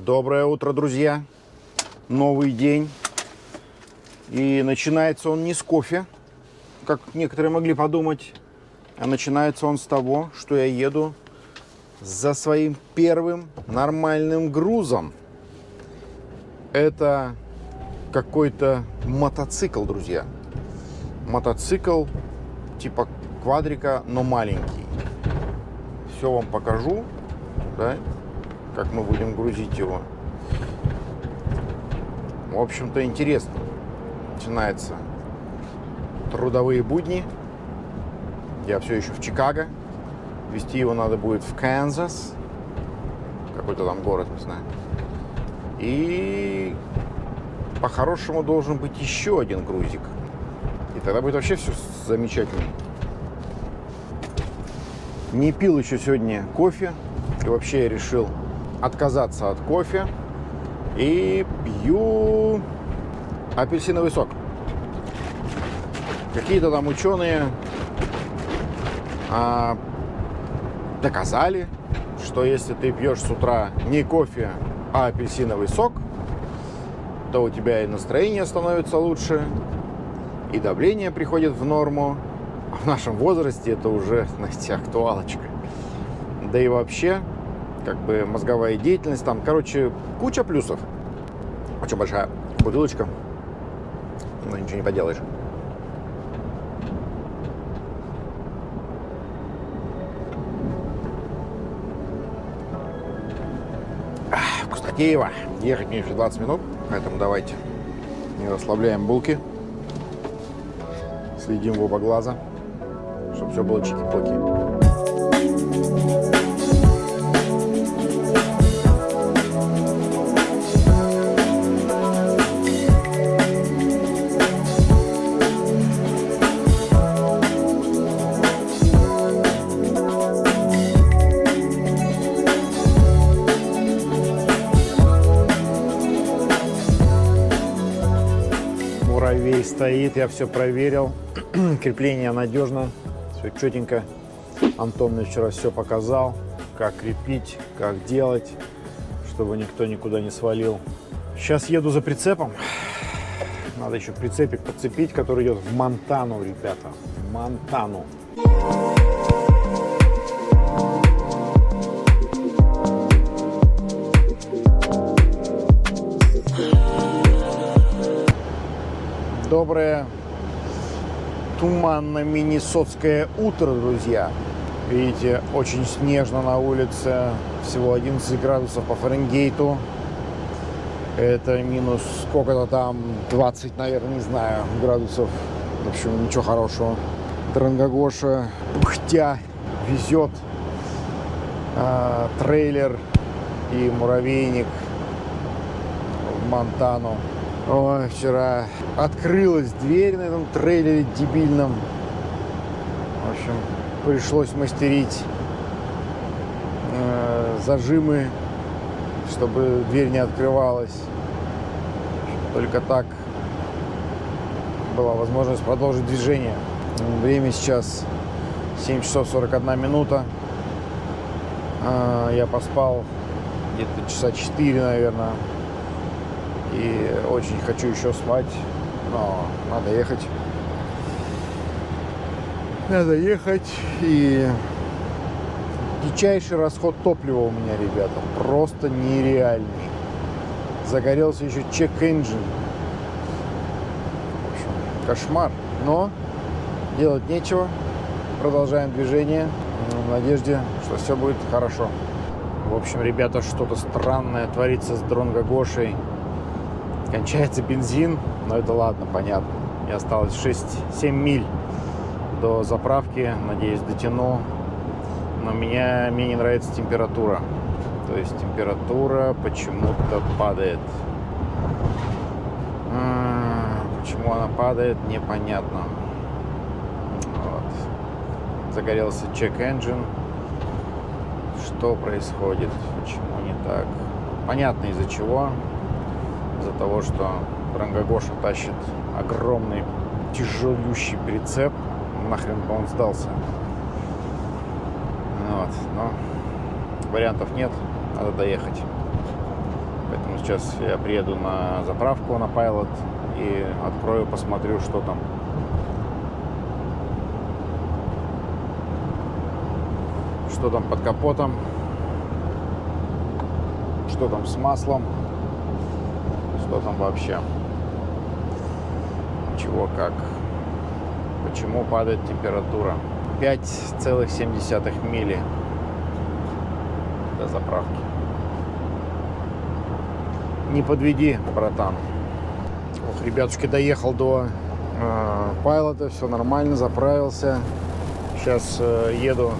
Доброе утро, друзья! Новый день. И начинается он не с кофе, как некоторые могли подумать, а начинается он с того, что я еду за своим первым нормальным грузом. Это какой-то мотоцикл, друзья. Мотоцикл типа квадрика, но маленький. Все вам покажу, да, как мы будем грузить его. В общем-то, интересно. Начинаются трудовые будни. Я все еще в Чикаго. Везти его надо будет в Канзас. Какой-то там город, не знаю. И по-хорошему должен быть еще один грузик. И тогда будет вообще все замечательно. Не пил еще сегодня кофе. И вообще я решил отказаться от кофе. И пью апельсиновый сок. Какие-то там ученые доказали, что если ты пьешь с утра не кофе, а апельсиновый сок, то у тебя и настроение становится лучше, и давление приходит в норму. А в нашем возрасте это уже, знаете, актуалочка. Да и вообще, как бы мозговая деятельность, там, короче, куча плюсов. Очень большая бутылочка, но ничего не поделаешь. Вкуснотеево. Ехать мне еще 20 минут, поэтому давайте не расслабляем булки. Следим в оба глаза, чтобы все было чики-поки. Муравей стоит, я все проверил. Крепление надежно, все четенько. Антон мне вчера все показал, как крепить, как делать, чтобы никто никуда не свалил. Сейчас еду за прицепом. Надо еще прицепик подцепить, который идет в Монтану, ребята. В Монтану. Доброе туманно-миннесотское утро, друзья. Видите, очень снежно на улице. Всего 11 градусов по Фаренгейту. Это минус сколько-то там, 20, наверное, не знаю, градусов. В общем, ничего хорошего. Дрангогоша, пыхтя, везет трейлер и муравейник в Монтану. Ой, вчера открылась дверь на этом трейлере дебильном. В общем, пришлось мастерить зажимы, чтобы дверь не открывалась. Только так была возможность продолжить движение. Время сейчас 7 часов 41 минута. Я поспал где-то часа 4, наверное. И очень хочу еще спать, но надо ехать. Надо ехать. И дичайший расход топлива у меня, ребята. Просто нереальный. Загорелся еще чек-энджин. В общем, кошмар. Но делать нечего. Продолжаем движение в надежде, что все будет хорошо. В общем, ребята, что-то странное творится с Дрангогошей. Кончается бензин, но это ладно, понятно. Мне осталось 6-7 миль до заправки. Надеюсь, дотяну. Но мне не нравится температура. То есть температура почему-то падает. Почему она падает, непонятно. Вот. Загорелся чек-энджин. Что происходит? Почему не так? Понятно, из-за чего. Из-за того, что Дрангогоша тащит огромный тяжелющий прицеп. Нахрен бы он сдался. Вот. Но вариантов нет. Надо доехать. Поэтому сейчас я приеду на заправку на Pilot и открою, посмотрю, что там. Что там под капотом, что там с маслом, что там вообще, чего как, почему падает температура. 5,7 мили до заправки. Не подведи, братан. Ох, ребятушки, доехал до Пайлота, все нормально, заправился. Сейчас еду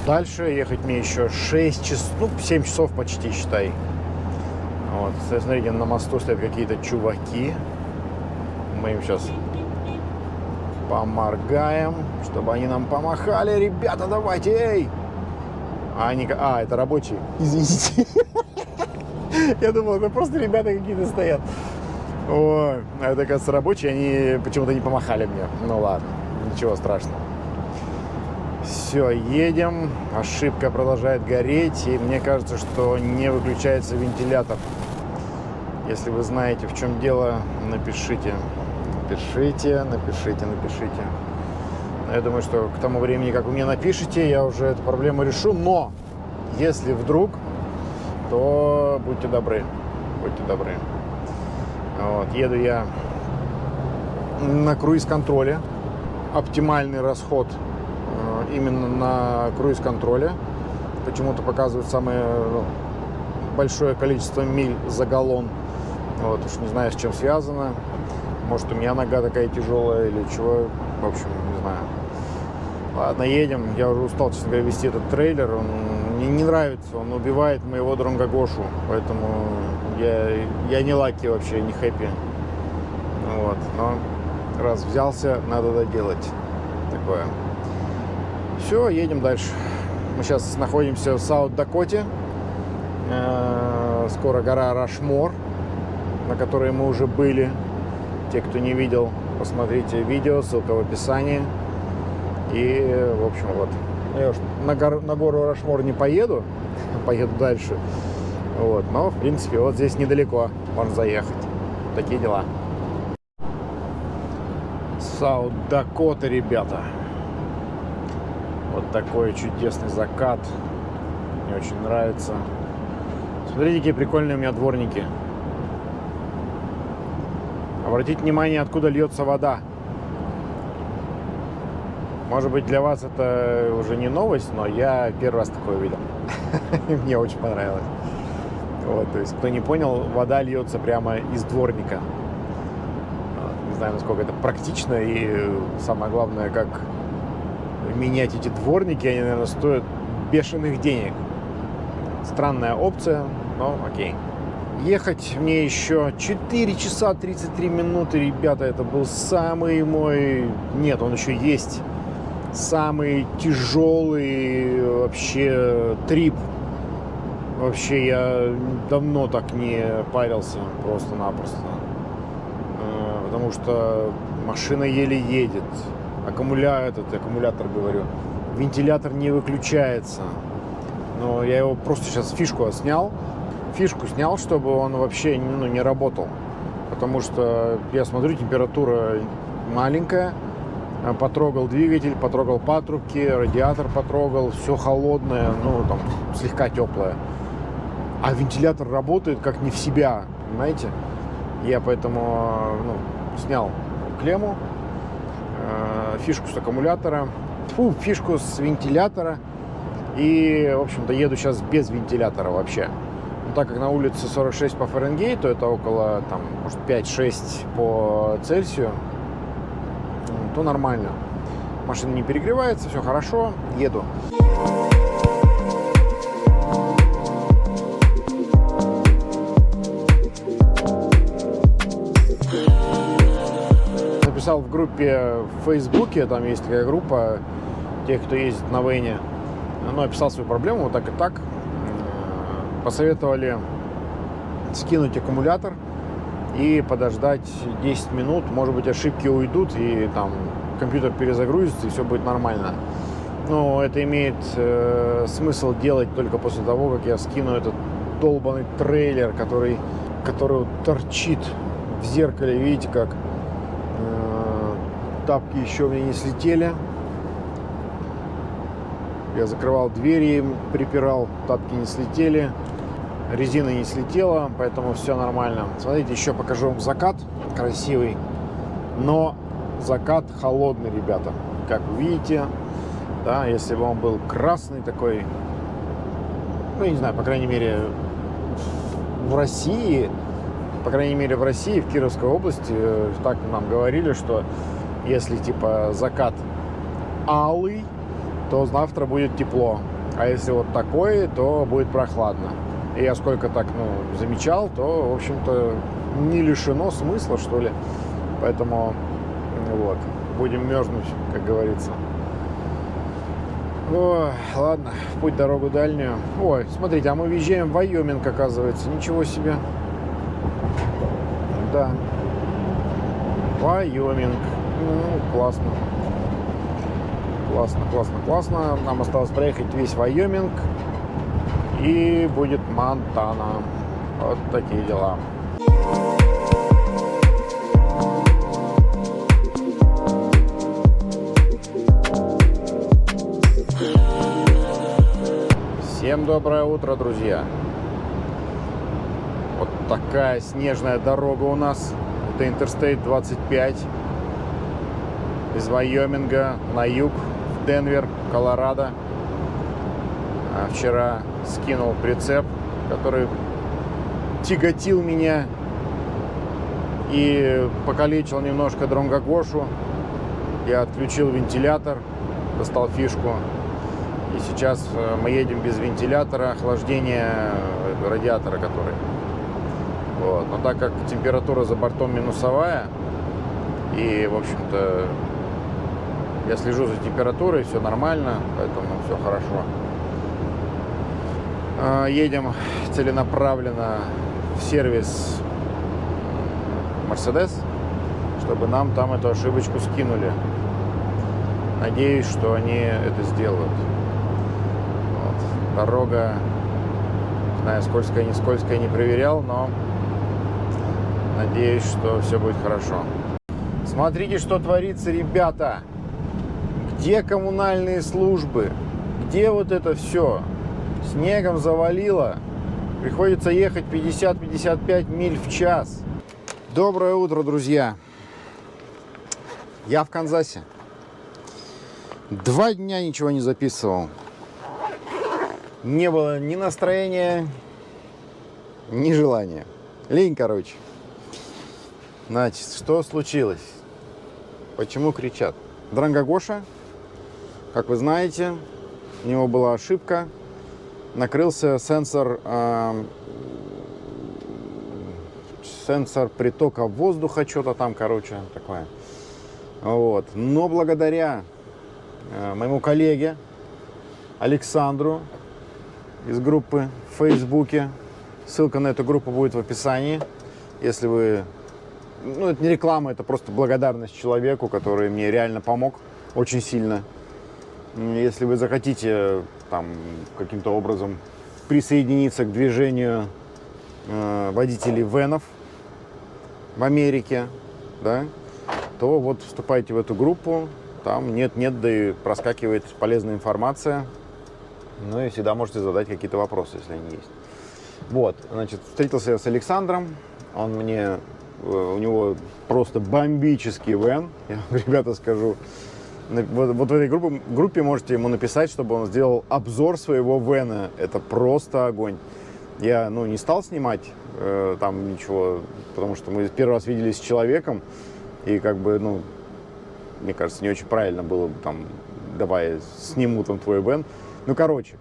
дальше. Ехать мне еще 6 часов, ну 7 часов почти, считай. Вот, смотрите, на мосту стоят какие-то чуваки. Мы им сейчас поморгаем, чтобы они нам помахали. Ребята, давайте, эй! Это рабочие. Извините. Я думал, это просто ребята какие-то стоят. Ой, а это, кажется, рабочие, они почему-то не помахали мне. Ну ладно, ничего страшного. Все, едем. Ошибка продолжает гореть, и мне кажется, что не выключается вентилятор. Если вы знаете, в чем дело, напишите. Напишите. Я думаю, что к тому времени, как вы мне напишите, я уже эту проблему решу. Но если вдруг, то будьте добры. Вот, еду я на круиз-контроле. Оптимальный расход именно на круиз-контроле. Почему-то показывает самое большое количество миль за галлон. Вот, уж не знаю, с чем связано. Может, у меня нога такая тяжелая или чего. В общем, не знаю. Ладно, едем. Я уже устал, честно говоря, вести этот трейлер. Он мне не нравится. Он убивает моего дронга Гошу. Поэтому я не лаки вообще, не хэппи. Вот. Но раз взялся, надо доделать такое. Все, едем дальше. Мы сейчас находимся в Саут-Дакоте. Скоро гора Рашмор, на которой мы уже были. Те, кто не видел, посмотрите видео, ссылка в описании. И, в общем, вот. Я уж на гору Рашмор не поеду, поеду дальше. Вот. Но, в принципе, вот здесь недалеко можно заехать. Такие дела. Саут-Дакота, ребята. Вот такой чудесный закат. Мне очень нравится. Смотрите, какие прикольные у меня дворники. Обратите внимание, откуда льется вода. Может быть, для вас это уже не новость, но я первый раз такое увидел. Мне очень понравилось. Вот, то есть, кто не понял, вода льется прямо из дворника. Не знаю, насколько это практично, и самое главное, как менять эти дворники, они, наверное, стоят бешеных денег. Странная опция, но окей. Ехать мне еще 4 часа 33 минуты, ребята, это был самый мой... Нет, он еще есть. Самый тяжелый вообще трип. Вообще я давно так не парился просто-напросто. Потому что машина еле едет. Аккумулятор, говорю. Вентилятор не выключается. Но я его просто сейчас фишку снял, чтобы он вообще не работал. Потому что я смотрю, температура маленькая. Потрогал двигатель, потрогал патрубки, радиатор потрогал. Все холодное, там слегка теплое. А вентилятор работает как не в себя, понимаете? Я поэтому снял клемму, фишку с аккумулятора, фишку с вентилятора. И, в общем-то, еду сейчас без вентилятора вообще. Так как на улице 46 по Фаренгейту, это около, может, 5-6 по Цельсию, то нормально. Машина не перегревается, все хорошо, еду. Написал в группе в Фейсбуке, там есть такая группа тех, кто ездит на вене. Описал свою проблему, вот так и так. Посоветовали скинуть аккумулятор и подождать 10 минут. Может быть, ошибки уйдут, и там компьютер перезагрузится, и все будет нормально. Но это имеет смысл делать только после того, как я скину этот долбанный трейлер, который вот торчит в зеркале. Видите как? Тапки еще у меня не слетели. Я закрывал двери, припирал, тапки не слетели, резина не слетела, поэтому все нормально. Смотрите, еще покажу вам закат красивый, но закат холодный, ребята. Как вы видите, да, если бы он был красный такой, ну, не знаю, по крайней мере, в России, в Кировской области, так нам говорили, что если типа закат алый, то завтра будет тепло. А если вот такое, то будет прохладно. И я сколько так, замечал, то, в общем-то, не лишено смысла, что ли. Поэтому, вот, будем мерзнуть, как говорится. Ой, ладно, в путь дорогу дальнюю. Ой, смотрите, а мы въезжаем в Вайоминг, оказывается. Ничего себе. Да. Вайоминг. Классно. Классно. Нам осталось проехать весь Вайоминг. И будет Монтана. Вот такие дела. Всем доброе утро, друзья. Вот такая снежная дорога у нас. Это Interstate 25. Из Вайоминга на юг, в Денвер, Колорадо. Вчера скинул прицеп, который тяготил меня и покалечил немножко Дронгогошу. Я отключил вентилятор, достал фишку. И сейчас мы едем без вентилятора, охлаждения радиатора, который. Вот. Но так как температура за бортом минусовая, и, в общем-то, я слежу за температурой, все нормально, поэтому все хорошо. Едем целенаправленно в сервис Mercedes, чтобы нам там эту ошибочку скинули. Надеюсь, что они это сделают. Вот. Дорога, не знаю, скользкая, не скользкая, не проверял, но надеюсь, что все будет хорошо. Смотрите, что творится, ребята. Где коммунальные службы? Где вот это все? Снегом завалило. Приходится ехать 50-55 миль в час. Доброе утро, друзья. Я в Канзасе. 2 дня ничего не записывал. Не было ни настроения, ни желания. Лень, короче. Значит, что случилось? Почему кричат? Дронгогоша, как вы знаете, у него была ошибка. Накрылся сенсор притока воздуха, что-то там, короче, такое. Вот. Но благодаря моему коллеге Александру из группы в Фейсбуке, ссылка на эту группу будет в описании, если вы... Ну, это не реклама, это просто благодарность человеку, который мне реально помог очень сильно. Если вы захотите там каким-то образом присоединиться к движению водителей венов в Америке, да, то вот вступайте в эту группу, там нет-нет, да и проскакивает полезная информация, ну и всегда можете задать какие-то вопросы, если они есть. Вот, значит, встретился я с Александром, у него просто бомбический вен, я вам, ребята, скажу. Вот в этой группе можете ему написать, чтобы он сделал обзор своего вена. Это просто огонь. Я, не стал снимать там ничего, потому что мы первый раз виделись с человеком, и мне кажется, не очень правильно было бы там, давай сниму там твой вен. Короче,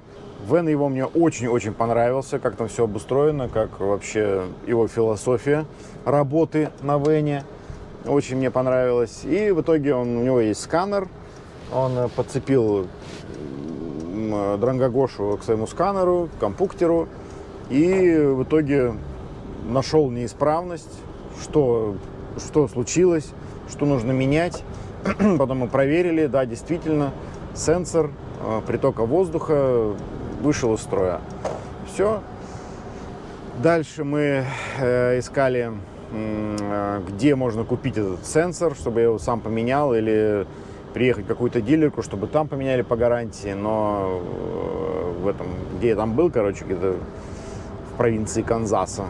вен его мне очень-очень понравился, как там все обустроено, как вообще его философия работы на вене. Очень мне понравилось. И в итоге у него есть сканер. Он подцепил Дронгогошу к своему сканеру, к компьютеру. И в итоге нашел неисправность, что случилось, что нужно менять. Потом мы проверили, да, действительно, сенсор притока воздуха вышел из строя. Все. Дальше мы искали, где можно купить этот сенсор, чтобы я его сам поменял, или приехать в какую-то дилерку, чтобы там поменяли по гарантии. Но в этом, где я там был, короче, где-то в провинции Канзаса,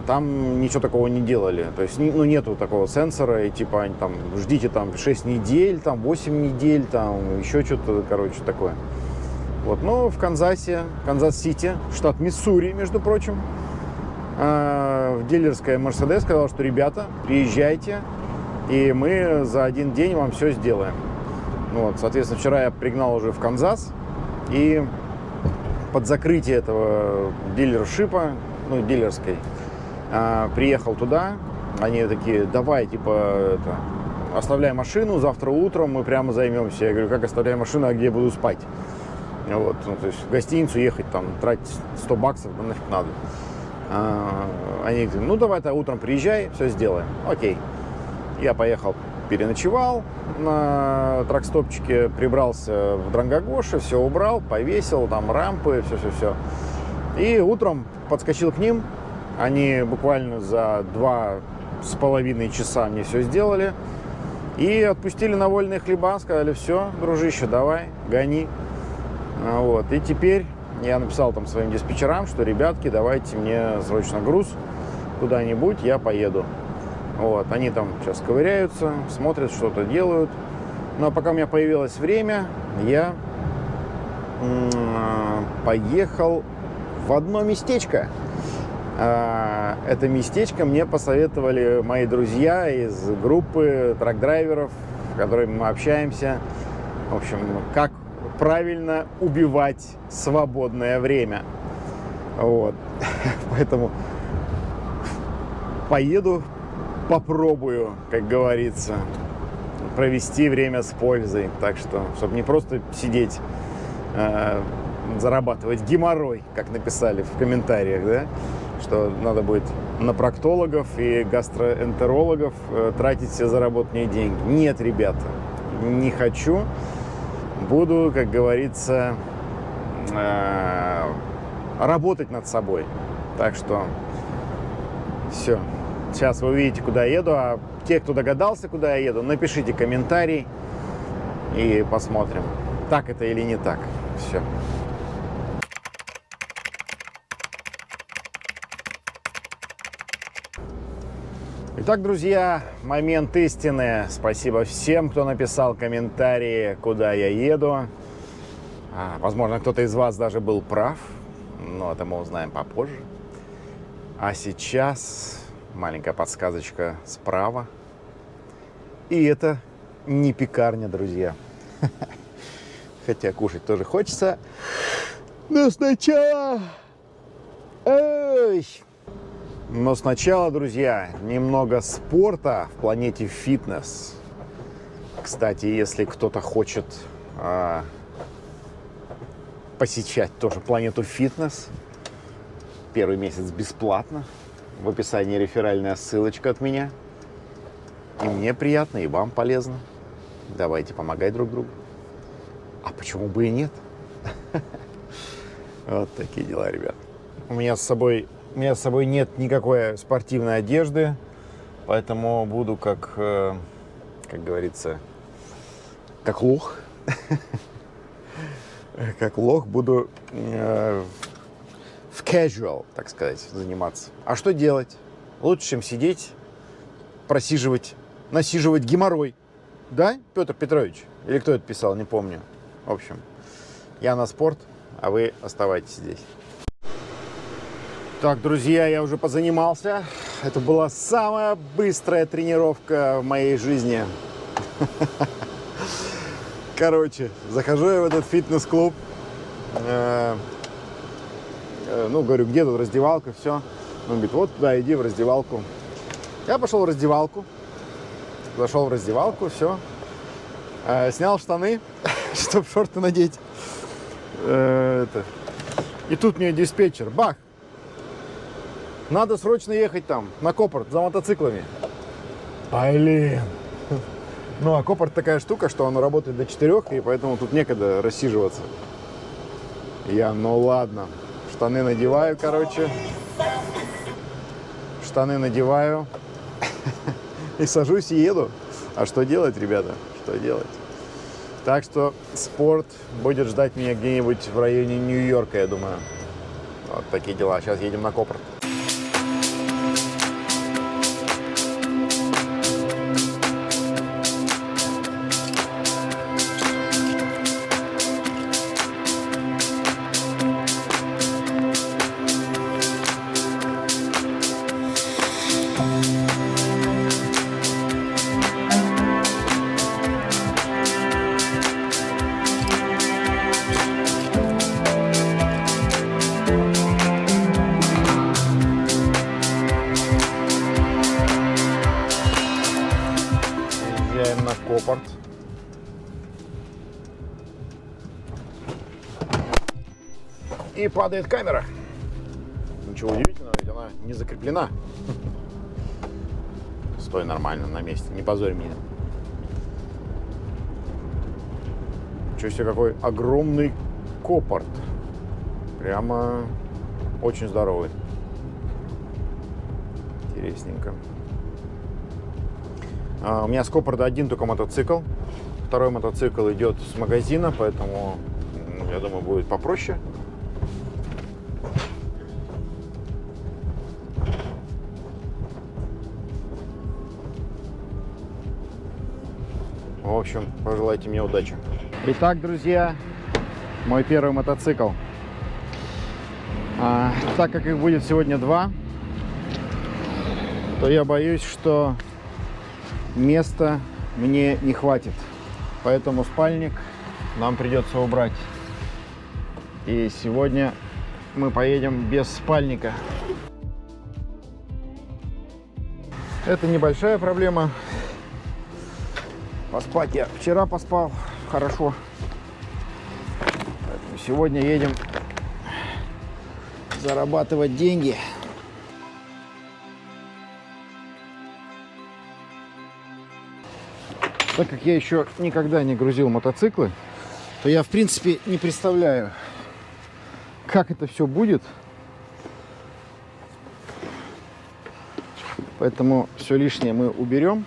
там ничего такого не делали. То есть, ну, нету такого сенсора, и типа там ждите там 6 недель, там 8 недель, там еще что-то, короче, такое. Вот, но в Канзасе, Канзас-Сити, штат Миссури, между прочим, в дилерская Mercedes сказала, что ребята, приезжайте, и мы за один день вам все сделаем. Вот, соответственно, вчера я пригнал уже в Канзас, и под закрытие этого дилершипа, ну, дилерской, приехал туда. Они такие: давай, типа, оставляй машину, завтра утром мы прямо займемся. Я говорю: как оставляй машину, а где я буду спать? Вот, ну, то есть в гостиницу ехать, там, тратить $100, да нафиг надо. Они говорят: ну, давай-то утром приезжай, все сделаем. Окей. Я поехал, переночевал на тракстопчике, прибрался в Дрангагоше, все убрал, повесил, там, рампы, все-все-все. И утром подскочил к ним. Они буквально за 2,5 часа мне все сделали. И отпустили на вольные хлеба, сказали: все, дружище, давай, гони. Вот. И теперь я написал там своим диспетчерам, что: ребятки, давайте мне срочно груз куда-нибудь, я поеду. Вот. Они там сейчас ковыряются, смотрят, что-то делают. Но пока у меня появилось время, я поехал в одно местечко. Это местечко мне посоветовали мои друзья из группы трак-драйверов, с которыми мы общаемся. В общем, как правильно убивать свободное время. Вот. Поэтому поеду, попробую, как говорится, провести время с пользой. Так что, чтобы не просто сидеть, зарабатывать геморрой, как написали в комментариях, да, что надо будет на проктологов и гастроэнтерологов тратить все заработанные деньги. Нет, ребята, не хочу. Буду, как говорится, работать над собой. Так что все. Сейчас вы увидите, куда я еду. А те, кто догадался, куда я еду, напишите комментарий и посмотрим, так это или не так. Все. Итак, друзья, момент истины. Спасибо всем, кто написал комментарии, куда я еду. Возможно, кто-то из вас даже был прав, но это мы узнаем попозже. А сейчас маленькая подсказочка справа. И это не пекарня, друзья. Хотя кушать тоже хочется. Но сначала... Но сначала, друзья, немного спорта в планете фитнес. Кстати, если кто-то хочет посещать тоже планету фитнес, первый месяц бесплатно. В описании реферальная ссылочка от меня. И мне приятно, и вам полезно. Давайте помогать друг другу. А почему бы и нет? Вот такие дела, ребят. У меня с собой нет никакой спортивной одежды, поэтому буду как говорится, как лох. Как лох буду в casual, так сказать, заниматься. А что делать? Лучше, чем сидеть, насиживать геморрой. Да, Петр Петрович? Или кто это писал, не помню. В общем, я на спорт, а вы оставайтесь здесь. Так, друзья, я уже позанимался. Это была самая быстрая тренировка в моей жизни. Короче, захожу я в этот фитнес-клуб. Ну, говорю, где тут раздевалка, все. Он говорит: вот туда иди, в раздевалку. Я пошел в раздевалку. Зашел в раздевалку, все. Снял штаны, чтобы шорты надеть. И тут мне диспетчер: бах! Надо срочно ехать там, на Копорт, за мотоциклами. Блин. Ну, а Копорт такая штука, что он работает до 4, и поэтому тут некогда рассиживаться. Я, ну ладно. Штаны надеваю, короче. штаны надеваю и сажусь и еду. А что делать, ребята? Что делать? Так что спорт будет ждать меня где-нибудь в районе Нью-Йорка, я думаю. Вот такие дела. Сейчас едем на Копорт. На Копорт. И падает камера. Ничего удивительного, ведь она не закреплена. Стой нормально на месте, не позорь меня. Ничего себе, какой огромный Копорт. Прямо очень здоровый. Интересненько. У меня с Копорта один только мотоцикл. Второй мотоцикл идет с магазина, поэтому, я думаю, будет попроще. В общем, пожелайте мне удачи. Итак, друзья, мой первый мотоцикл. Так как их будет сегодня два, то я боюсь, что места мне не хватит, поэтому спальник нам придется убрать. И сегодня мы поедем без спальника. Это небольшая проблема. Поспать я вчера поспал хорошо, поэтому сегодня едем зарабатывать деньги. Так как я еще никогда не грузил мотоциклы, то я, в принципе, не представляю, как это все будет. Поэтому все лишнее мы уберем,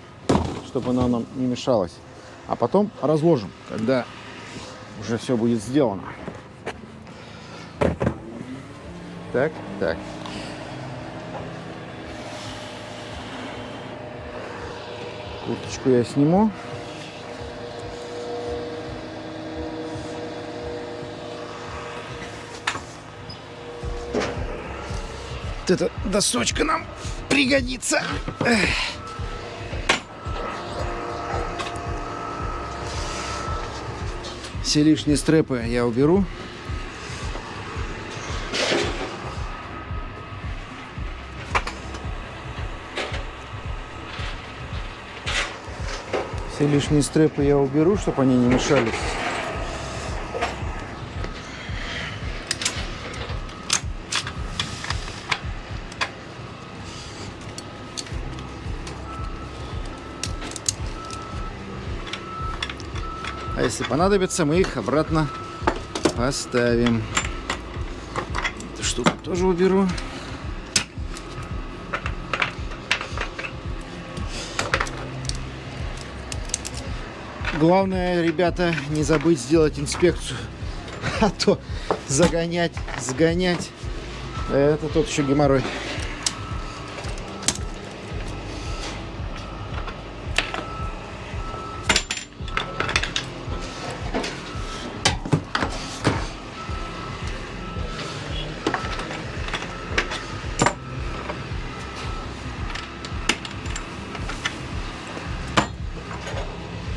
чтобы оно нам не мешалось. А потом разложим, когда уже все будет сделано. Так, так. Курточку я сниму. Вот эта досочка нам пригодится. Все лишние стрепы я уберу. Все лишние стрепы я уберу, чтобы они не мешались. А если понадобится, мы их обратно поставим. Эту штуку тоже уберу. Главное, ребята, не забыть сделать инспекцию. А то загонять, сгонять. Это тот еще геморрой.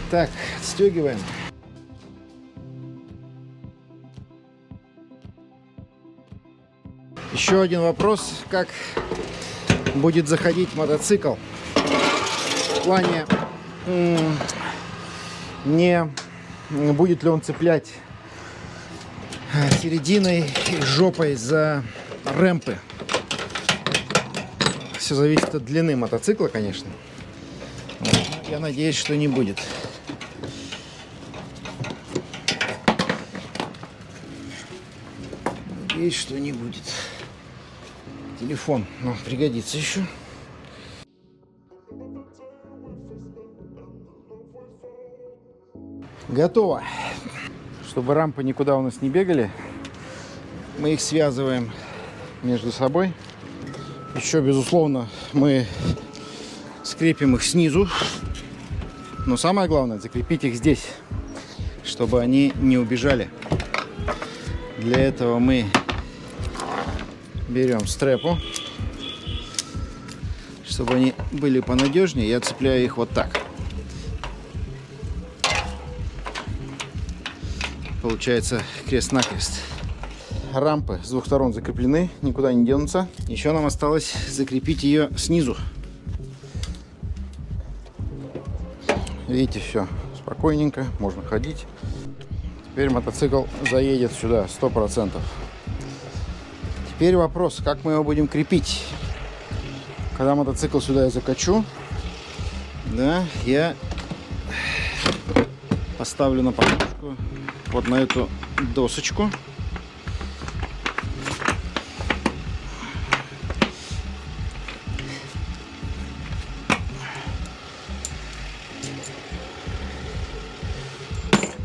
Так, отстегиваем. Еще один вопрос, как будет заходить мотоцикл. В плане, не будет ли он цеплять серединой и жопой за рэмпы. Все зависит от длины мотоцикла, конечно. Я надеюсь, что не будет. Надеюсь, что не будет. Телефон нам пригодится еще. Готово. Чтобы рампы никуда у нас не бегали, мы их связываем между собой. Еще, безусловно, мы скрепим их снизу. Но самое главное, закрепить их здесь, чтобы они не убежали. Для этого мы берем стрепу, чтобы они были понадежнее. Я цепляю их вот так. Получается крест-накрест. Рампы с двух сторон закреплены, никуда не денутся. Еще нам осталось закрепить ее снизу. Видите, все спокойненько, можно ходить. Теперь мотоцикл заедет сюда 100%. Теперь вопрос, как мы его будем крепить. Когда мотоцикл сюда я закачу, да, я поставлю на подножку вот на эту досочку.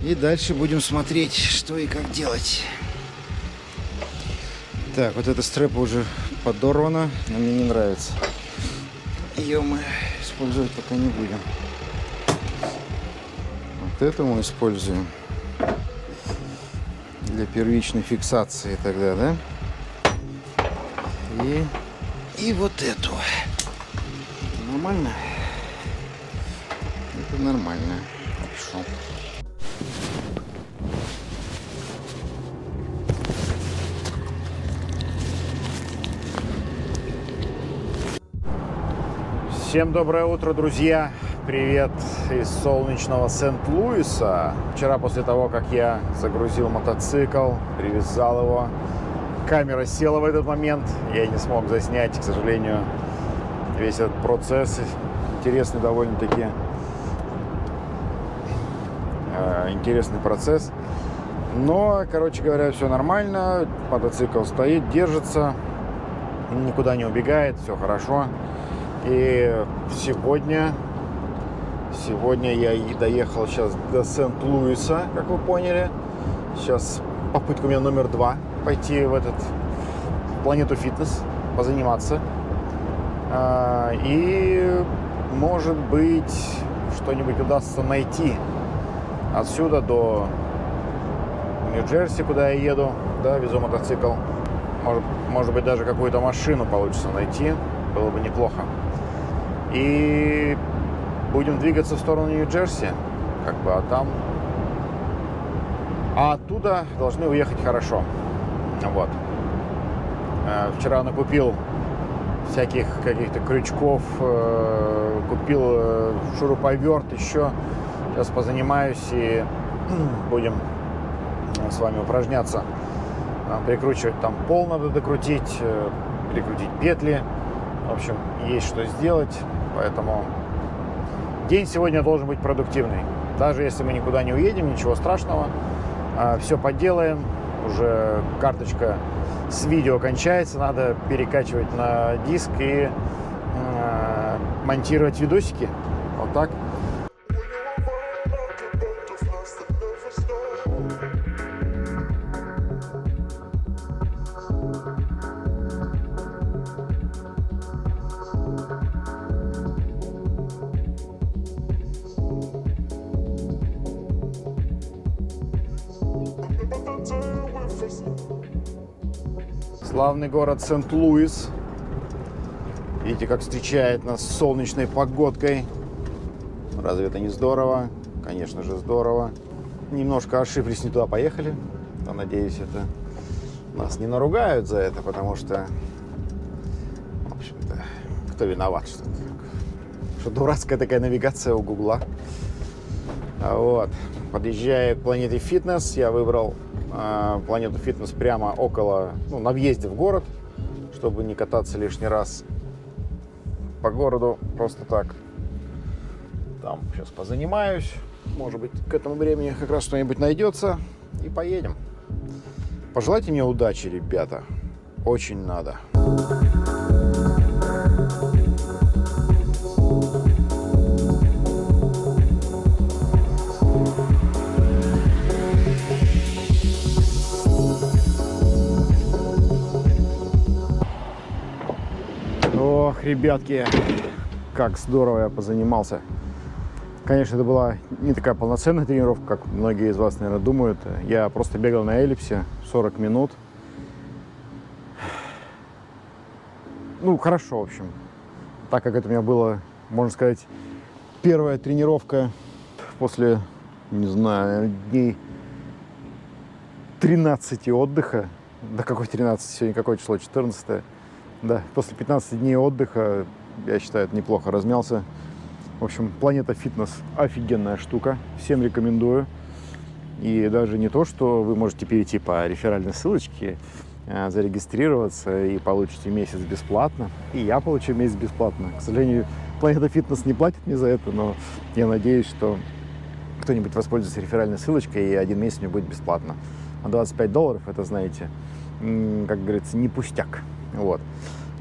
И дальше будем смотреть, что и как делать. Так, вот эта стрепа уже подорвана, но мне не нравится. Ее мы использовать пока не будем. Вот эту мы используем для первичной фиксации тогда, да? И вот эту. Нормально? Это нормально. Хорошо. Всем доброе утро, друзья! Привет из солнечного Сент-Луиса. Вчера после того, как я загрузил мотоцикл, привязал его, камера села в этот момент. Я не смог заснять, к сожалению, весь этот процесс. Интересный довольно-таки. Интересный процесс. Но, короче говоря, все нормально. Мотоцикл стоит, держится, никуда не убегает, все хорошо. И сегодня я и доехал сейчас до Сент-Луиса, как вы поняли. Сейчас попытка у меня номер 2 пойти в планету фитнес, позаниматься. И, может быть, что-нибудь удастся найти отсюда до Нью-Джерси, куда я еду, да, везу мотоцикл. Может быть, даже какую-то машину получится найти, было бы неплохо. И будем двигаться в сторону Нью-Джерси, а оттуда должны уехать хорошо. Вот. Вчера накупил всяких каких-то крючков, купил шуруповерт еще. Сейчас позанимаюсь и будем с вами упражняться. Прикручивать там пол надо докрутить, прикрутить петли. В общем, есть что сделать. Поэтому день сегодня должен быть продуктивный. Даже если мы никуда не уедем, ничего страшного. Все поделаем. Уже карточка с видео кончается. Надо перекачивать на диск и монтировать видосики. Вот так. Славный город Сент-Луис. Видите, как встречает нас солнечной погодкой. Разве это не здорово? Конечно же, здорово. Немножко ошиблись, не туда поехали. Но, надеюсь, это нас не наругают за это, потому что, в общем-то, кто виноват, что дурацкая такая навигация у Гугла. Вот. Подъезжая к планете фитнес, я выбрал планету фитнес прямо около, на въезде в город, чтобы не кататься лишний раз по городу просто так. Там сейчас позанимаюсь, может быть, к этому времени как раз что-нибудь найдется, и поедем. Пожелайте мне удачи, ребята, очень надо. Ох, ребятки, как здорово я позанимался. Конечно, это была не такая полноценная тренировка, как многие из вас, наверное, думают. Я просто бегал на эллипсе 40 минут. Ну, хорошо, в общем. Так как это у меня было, можно сказать, первая тренировка после, не знаю, дней 13 отдыха. Да какой 13? Сегодня какое число? 14. Да, после 15 дней отдыха, я считаю, это неплохо размялся. В общем, Планета Фитнес офигенная штука. Всем рекомендую. И даже не то, что вы можете перейти по реферальной ссылочке, зарегистрироваться и получите месяц бесплатно. И я получу месяц бесплатно. К сожалению, Планета Фитнес не платит мне за это, но я надеюсь, что кто-нибудь воспользуется реферальной ссылочкой, и один месяц мне будет бесплатно. А $25 это, знаете, как говорится, не пустяк. Вот.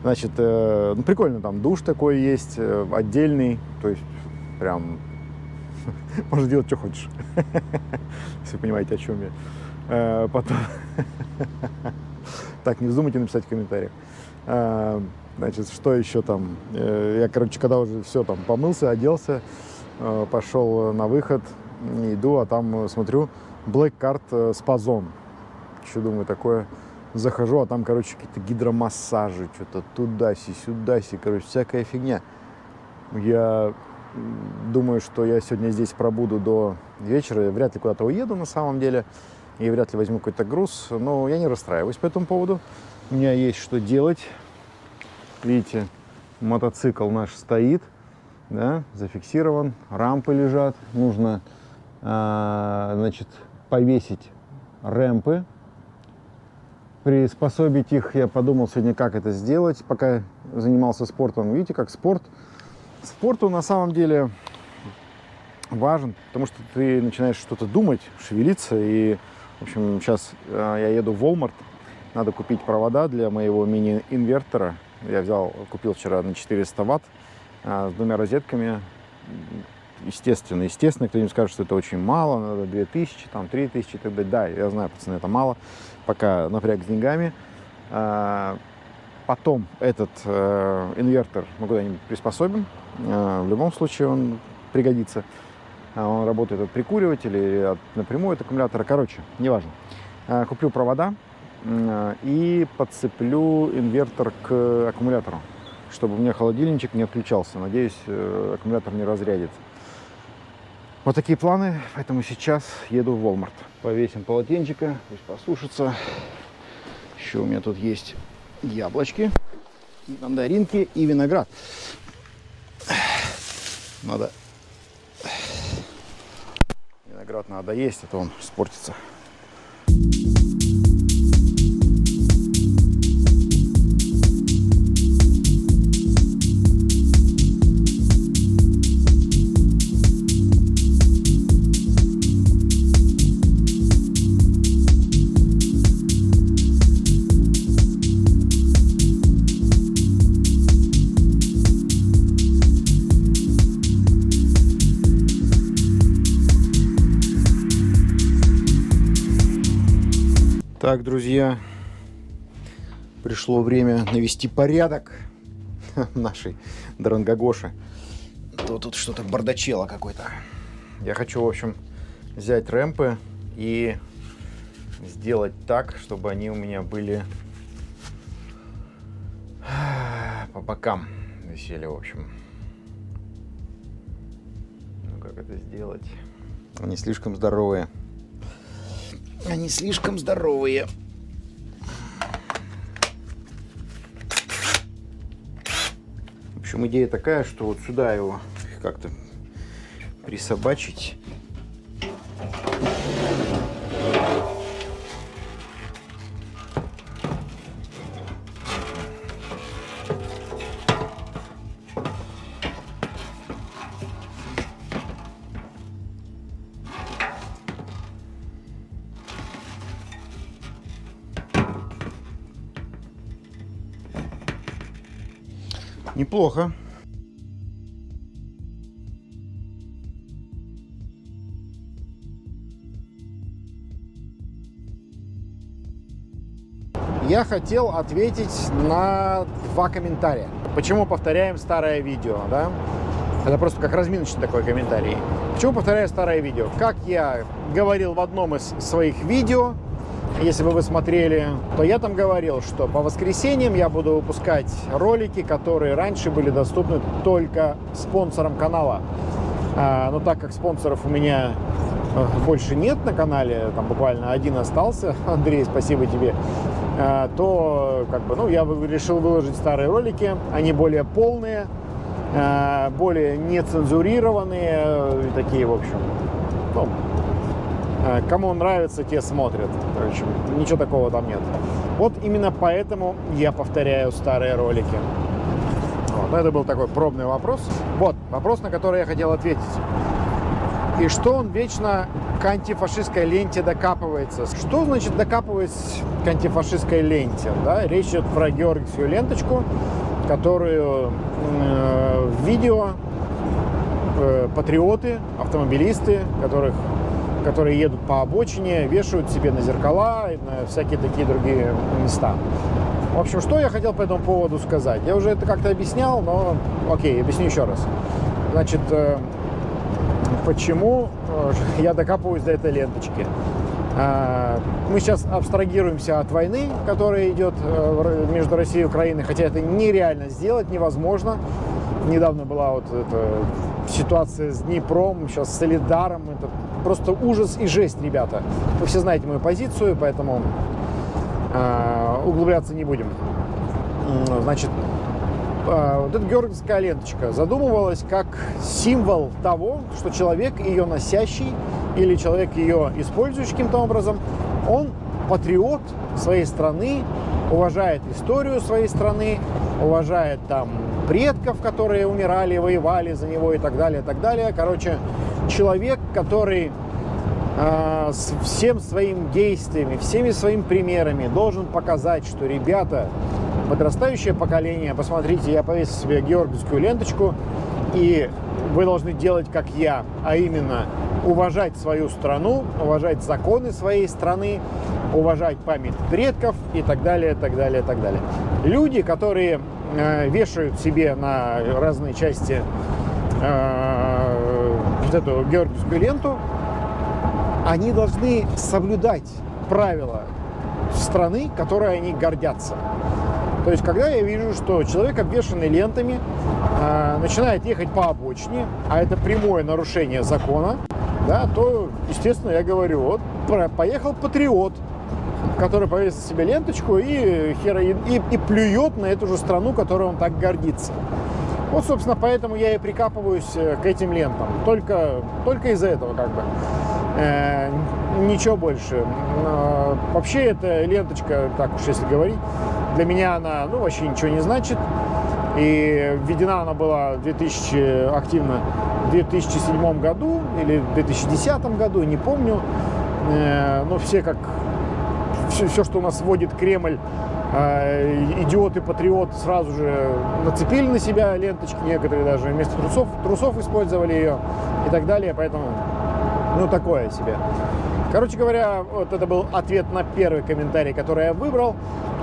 Значит, ну, прикольно, там душ такой есть, отдельный, то есть прям можно делать, что хочешь, если вы понимаете, о чем я. Потом, так, не вздумайте написать в комментариях. Значит, что еще там? Я, короче, когда уже все там помылся, оделся, пошел на выход, иду, а там смотрю Black Card Spa Zone. Еще думаю, такое. Захожу, а там, короче, какие-то гидромассажи, что-то туда-си, сюда-си, короче, всякая фигня. Я думаю, что я сегодня здесь пробуду до вечера, я вряд ли куда-то уеду на самом деле, и вряд ли возьму какой-то груз, но я не расстраиваюсь по этому поводу. У меня есть что делать. Видите, мотоцикл наш стоит, да, зафиксирован, рампы лежат. Нужно, значит, повесить рэмпы, приспособить их. Я подумал сегодня, как это сделать, пока занимался спортом. Видите, как спорт. Спорту на самом деле важен, потому что ты начинаешь что-то думать, шевелиться. И, в общем, сейчас я еду в Walmart. Надо купить провода для моего мини-инвертора. Я купил вчера на 400 ватт с двумя розетками. Естественно, кто-нибудь скажет, что это очень мало, надо 2000, там 3000 и так далее. Да, я знаю, пацаны, это мало, пока напряг с деньгами. Потом этот инвертор мы куда-нибудь приспособим. В любом случае он пригодится. Он работает от прикуривателя или напрямую от аккумулятора. Короче, неважно. Куплю провода и подцеплю инвертор к аккумулятору, чтобы у меня холодильничек не отключался. Надеюсь, аккумулятор не разрядится. Вот такие планы, поэтому сейчас еду в Walmart. Повесим полотенчика, пусть посушится. Еще у меня тут есть яблочки, мандаринки и виноград. Виноград надо есть, а то он испортится. Так, друзья, пришло время навести порядок в нашей Дрангогоше. Тут что-то бардачело какой-то. Я хочу, в общем, взять рэмпы и сделать так, чтобы они у меня были по бокам висели, в общем. Ну, как это сделать? Они слишком здоровые. Они слишком здоровые. В общем, идея такая, что вот сюда его как-то присобачить. Неплохо. я хотел ответить на 2 комментария. Почему повторяем старое видео, да? Это просто как разминочный такой комментарий. Почему повторяю старое видео? Как я говорил в одном из своих видео, если бы вы смотрели, то я там говорил, что по воскресеньям я буду выпускать ролики, которые раньше были доступны только спонсорам канала. Но так как спонсоров у меня больше нет на канале, там буквально один остался, Андрей, спасибо тебе, то как бы, ну, я решил выложить старые ролики, они более полные, более нецензурированные, такие, в общем, ну, кому нравится, те смотрят. Короче, ничего такого там нет. Вот именно поэтому я повторяю старые ролики. Вот. Но это был такой пробный вопрос. Вот, вопрос, на который я хотел ответить. И что он вечно к антифашистской ленте докапывается? Что значит докапываясь к антифашистской ленте? Да? Речь идет про георгиевскую ленточку, которую в видео патриоты, автомобилисты, которые едут по обочине, вешают себе на зеркала и на всякие такие другие места. В общем, что я хотел по этому поводу сказать? Я уже это как-то объяснял, но окей, объясню еще раз. Значит, почему я докапываюсь до этой ленточки? Мы сейчас абстрагируемся от войны, которая идет между Россией и Украиной, хотя это нереально сделать, невозможно. Недавно была вот эта ситуация с Днепром, сейчас с Солидаром. Это просто ужас и жесть, ребята. Вы все знаете мою позицию, поэтому углубляться не будем. Значит, вот эта георгиевская ленточка задумывалась как символ того, что человек, ее носящий, или человек, ее использующий каким-то образом, он патриот своей страны, уважает историю своей страны, уважает там предков, которые умирали, воевали за него и так далее, и так далее. Короче, человек, который всем своим действиями, всеми своими примерами должен показать, что, ребята, подрастающее поколение, посмотрите, я повесил себе георгиевскую ленточку, и вы должны делать, как я, а именно уважать свою страну, уважать законы своей страны, уважать память предков и так далее, так далее, так далее. Люди, которые вешают себе на разные части вот эту георгиевскую ленту, они должны соблюдать правила страны, которой они гордятся. То есть, когда я вижу, что человек, обвешанный лентами, начинает ехать по обочине, а это прямое нарушение закона, да, то, естественно, я говорю, вот поехал патриот, который повесил себе ленточку и плюет на эту же страну, которой он так гордится. Вот, собственно, поэтому я и прикапываюсь к этим лентам. Только из-за этого, как бы. Ничего больше. Вообще, эта ленточка, так уж если говорить, для меня она, ну, вообще ничего не значит. И введена она была активно в 2007 году или в 2010 году, не помню. Но все, что у нас вводит Кремль, идиоты-патриоты сразу же нацепили на себя ленточки, некоторые даже вместо трусов использовали ее и так далее, поэтому, ну, такое себе. Короче говоря, вот это был ответ на первый комментарий, который я выбрал,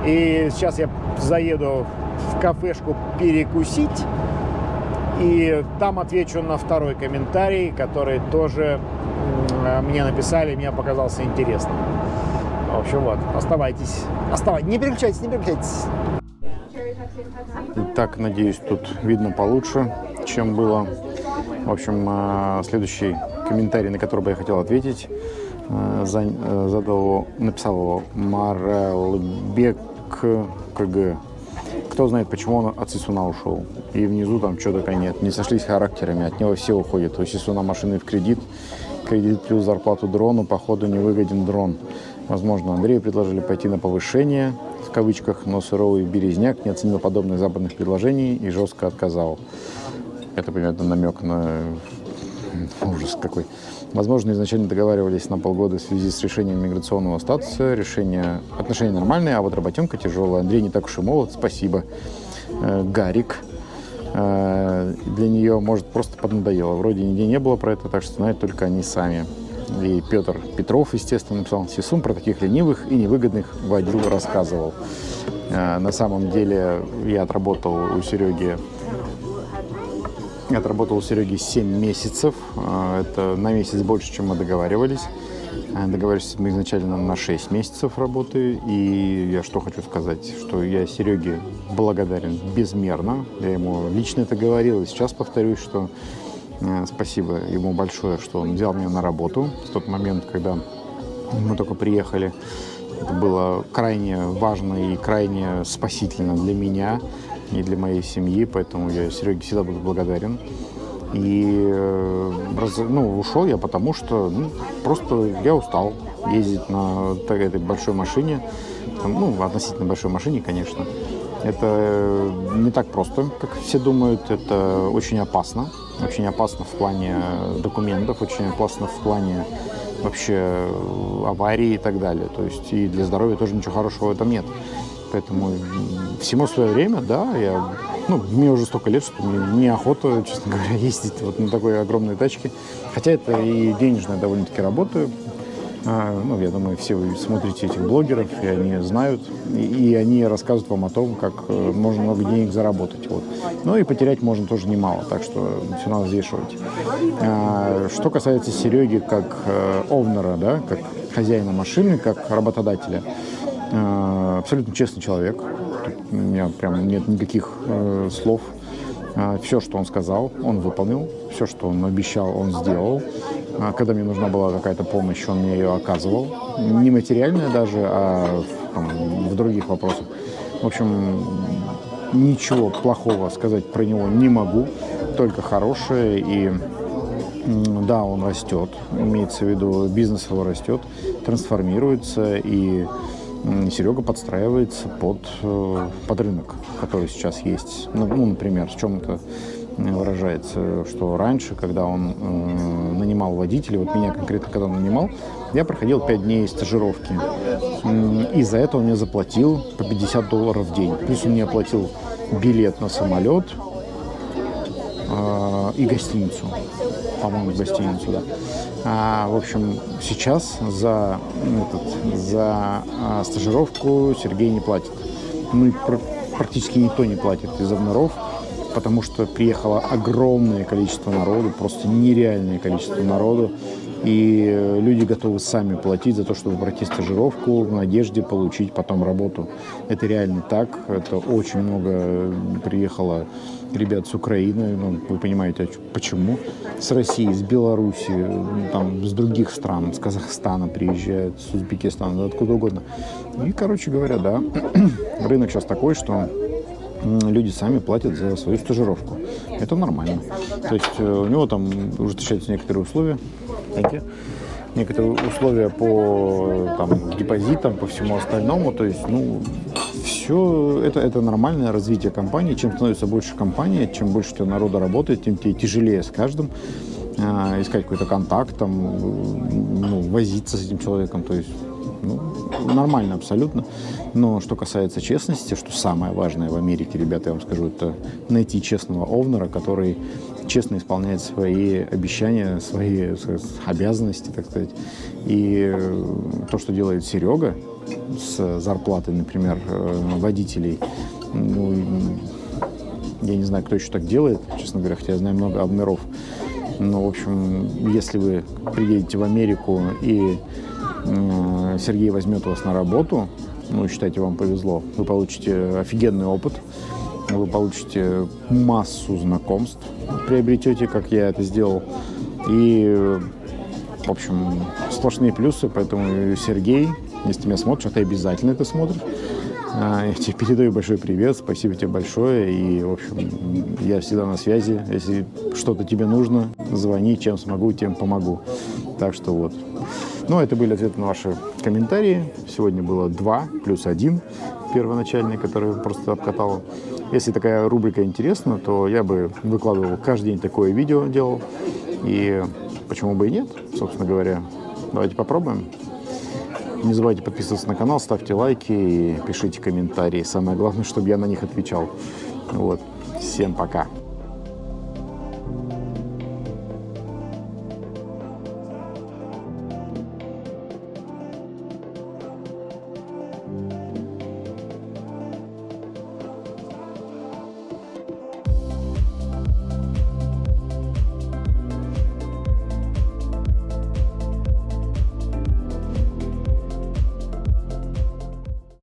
и сейчас я заеду в кафешку перекусить, и там отвечу на второй комментарий, который тоже мне написали, мне показался интересным. В общем, вот, оставайтесь. Не переключайтесь. Итак, надеюсь, тут видно получше, чем было. В общем, следующий комментарий, на который бы я хотел ответить, написал его Марелбек КГ. Кто знает, почему он от Сисуна ушел. И внизу там что только нет. Не сошлись характерами, от него все уходят. У Сисуна машины в кредит плюс зарплату дрону, походу не выгоден дрон. Возможно, Андрею предложили пойти на повышение, в кавычках, но суровый Березняк не оценил подобных западных предложений и жестко отказал. Это примерно намек на ужас какой. Возможно, изначально договаривались на полгода в связи с решением миграционного статуса. Отношения нормальные, а вот работенка тяжелая. Андрей не так уж и молод, спасибо. Гарик. Для нее, может, просто поднадоело. Вроде нигде не было про это, так что знают только они сами. И Петр Петров, естественно, написал Сисун про таких ленивых и невыгодных водил рассказывал. На самом деле я отработал у Сереги 7 месяцев. Это на месяц больше, чем мы договаривались. Договорились мы изначально на 6 месяцев работы. И я что хочу сказать, что я Сереге благодарен безмерно. Я ему лично это говорил, и сейчас повторюсь, что спасибо ему большое, что он взял меня на работу в тот момент, когда мы только приехали. Это было крайне важно и крайне спасительно для меня и для моей семьи, поэтому я Сереге всегда буду благодарен. И ушел я потому, что просто я устал ездить на этой большой машине, относительно большой машине, конечно. Это не так просто, как все думают, это очень опасно в плане документов, очень опасно в плане вообще аварии и так далее. То есть и для здоровья тоже ничего хорошего в этом нет. Поэтому всему свое время, да, мне уже столько лет, что мне неохота, честно говоря, ездить вот на такой огромной тачке. Хотя это и денежная довольно-таки работа. Я думаю, все вы смотрите этих блогеров, и они знают, и они рассказывают вам о том, как можно много денег заработать. Вот. Но и потерять можно тоже немало, так что все надо взвешивать. Что касается Сереги как овнера, да, как хозяина машины, как работодателя, абсолютно честный человек. У меня прям нет никаких слов. Все, что он сказал, он выполнил. Все, что он обещал, он сделал. Когда мне нужна была какая-то помощь, он мне ее оказывал. Не материальная даже, а в других вопросах. В общем, ничего плохого сказать про него не могу, только хорошее. И да, он растет, имеется в виду, бизнес его растет, трансформируется, и Серега подстраивается под рынок, который сейчас есть. Например, в чем это выражается, что раньше, когда он нанимал водителей, вот меня конкретно когда он нанимал, я проходил 5 дней стажировки. И за это он мне заплатил по $50 в день. Плюс он мне оплатил билет на самолет и гостиницу. По-моему, гостиницу, да. В общем, сейчас за стажировку Сергей не платит. И практически никто не платит из овнеров, потому что приехало огромное количество народу, просто нереальное количество народу, и люди готовы сами платить за то, чтобы пройти стажировку в надежде получить потом работу. Это реально так, это очень много приехало ребят с Украины, вы понимаете, почему, с России, с Беларуси, с других стран, с Казахстана приезжают, с Узбекистана, откуда угодно. И, короче говоря, да, рынок сейчас такой, что люди сами платят за свою стажировку. Это нормально. То есть у него там ужесточаются некоторые условия. Некоторые условия по депозитам, по всему остальному. То есть, все это нормальное развитие компании. Чем становится больше компания, чем больше у тебя народа работает, тем тебе тяжелее с каждым искать какой-то контакт, возиться с этим человеком. То есть, нормально абсолютно. Но что касается честности, что самое важное в Америке, ребята, я вам скажу, это найти честного овнера, который честно исполняет свои обещания, свои обязанности, так сказать. И то, что делает Серега с зарплатой, например, водителей, я не знаю, кто еще так делает, честно говоря, хотя я знаю много овнеров. Но, в общем, если вы приедете в Америку и Сергей возьмет вас на работу, считайте, вам повезло, вы получите офигенный опыт, вы получите массу знакомств, приобретете, как я это сделал, и, в общем, сплошные плюсы, поэтому, Сергей, если ты меня смотришь, а ты обязательно это смотришь, я тебе передаю большой привет, спасибо тебе большое, и, в общем, я всегда на связи, если что-то тебе нужно, звони, чем смогу, тем помогу, так что вот. Это были ответы на ваши комментарии. Сегодня было 2 плюс 1 первоначальный, который просто обкатал. Если такая рубрика интересна, то я бы выкладывал каждый день такое видео, делал. И почему бы и нет, собственно говоря. Давайте попробуем. Не забывайте подписываться на канал, ставьте лайки и пишите комментарии. Самое главное, чтобы я на них отвечал. Всем пока.